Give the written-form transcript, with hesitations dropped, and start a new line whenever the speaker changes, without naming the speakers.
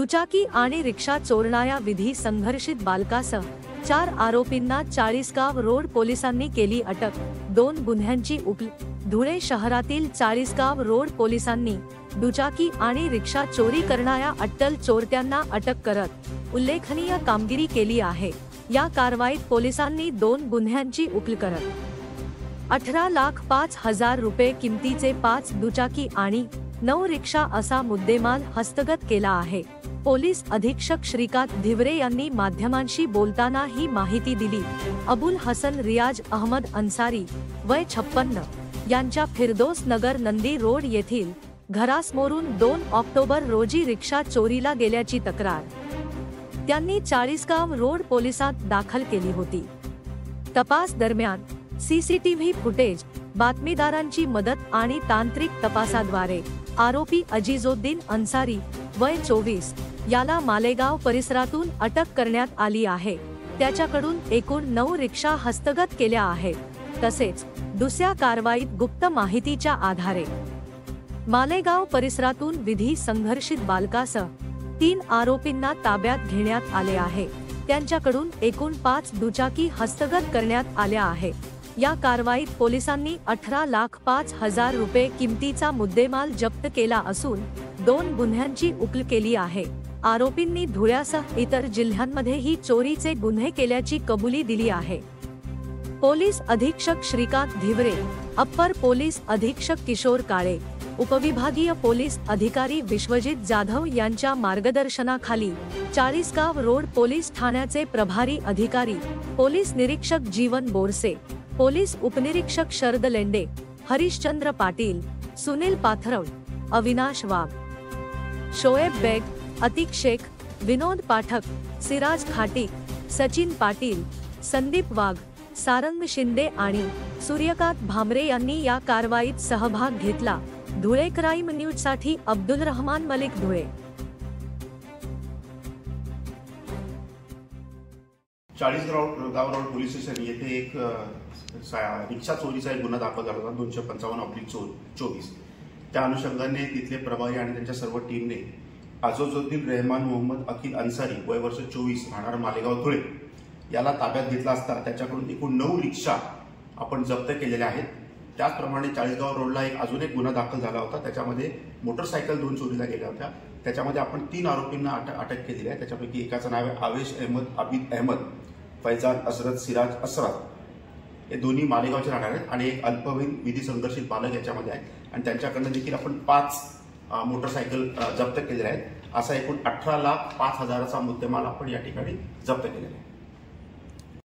दुचाकी आणि रिक्षा चोरणाऱ्या विधी संघर्षित बालकासह 4 आरोपींना चाळीसगाव रोड पोलिसांनी केली अटक। 2 गुन्ह्यांची उकल। धुळे शहरातील चाळीसगाव रोड पोलिसांनी दुचाकी आणि रिक्षा चोरी करणाऱ्या अट्टल चोरट्यांना अटक करत उल्लेखनीय कामगिरी केली आहे। या कारवाईत पोलिसांनी 2 गुन्ह्यांची उकल करत 18,05,000 रुपये किमतीचे 5 दुचाकी आणि 9 रिक्षा असा मुद्देमाल हस्तगत केला आहे। पोलीस अधीक्षक श्रीकांत धिवरे यांनी माध्यमांशी बोलताना ही माहिती दिली। अबुल हसन रियाज अहमद अन्सारी वय 56 यांच्या फिरदोस नगर नंदी रोड येथील घरासमोरून 2 ऑक्टोबर रोजी रिक्षा चोरीला गेल्याची तक्रार त्यांनी चाळीसगाव रोड पोलिसात दाखल केली होती। तपास दरम्यान सीसीटीव्ही फुटेज, बातमीदारांची मदत आणि तांत्रिक तपासाद्वारे आरोपी अजीजोद्दीन अन्सारी वय 24 याला मालेगाव परिसरातून अटक करण्यात आली आहे। त्याच्याकडून एकूण 9 रिक्षा हस्तगत केल्या आहेत। तसेच दुसऱ्या कारवाईत गुप्त माहितीच्या आधारे मालेगाव परिसरातून विधी संघर्षित बालकासह 3 आरोपींना ताब्यात घेण्यात आले आहे। त्यांच्याकडून एकूण 5 दुचाकी हस्तगत करण्यात आल्या आहेत। या कारवाईत पोलिसांनी 18,05,000 रुपये किमतीचा मुद्देमाल जप्त केला असून 2 गुन्ह्यांची उकल केली आहे। आरोपींनी धुळ्यासह इतर जिल्ह्यांमध्येही चोरीचे गुन्हे केल्याची कबुली दिली आहे। पोलीस अधीक्षक श्रीकांत धिवरे, अप्पर पोलीस अधीक्षक किशोर काळे, उपविभागीय पोलीस अधिकारी विश्वजित जाधव यांच्या मार्गदर्शनाखाली चाळीसगाव रोड पोलीस ठाण्याचे प्रभारी अधिकारी पोलीस निरीक्षक जीवन बोरसे, पोलीस उपनिरीक्षक शरद लेंडे, हरिश्चंद्र पाटील, सुनील पाथरव, अविनाश वाघ, शोएब बेग, अतिक शेख, विनोद पाठक, सिराज खाटी, सचिन पाटील, संदीप वाघ, सारंग शिंदे आणि सूर्यकांत भामरे यांनी या कारवाईत सहभाग घेतला। धुळे क्राईम न्यूज साठी Abdul Rahman Malik, Dhule.
Chalisgaon road police station येथे एक रिक्षा चोरीचा एक गुन्हा दाखल झाला होता 255/24। त्या अनुषंगाने तिथले प्रभारी आणि त्यांच्या सर्व टीमने अजीजोद्दीन रहमान मोहम्मद अकील अन्सारी वय वर्ष 24 राहणार मालेगाव धुळे याला ताब्यात घेतला असता त्याच्याकडून एकूण 9 रिक्षा आपण जप्त केलेल्या आहेत। त्याचप्रमाणे चाळीसगाव रोडला अजून एक गुन्हा दाखल झाला होता। त्याच्यामध्ये मोटरसायकल 2 चोरीला गेल्या होत्या। त्याच्यामध्ये आपण 3 आरोपींना अटक केलेली आहे। त्याच्यापैकी एकाचं नाव आहे आवेश अहमद आबिद अहमद, फैजान असरत सिराज असरत, हे दोन्ही मालेगावचे राहणार आहेत आणि एक अल्पवयीन विधी संघर्षित बालक याच्यामध्ये आहे आणि त्यांच्याकडनं देखील आपण 5 मोटरसायकल जप्त केलेल्या आहेत। असा एकूण 18,05,000चा मुद्देमाल आपण या ठिकाणी जप्त केलेला आहे।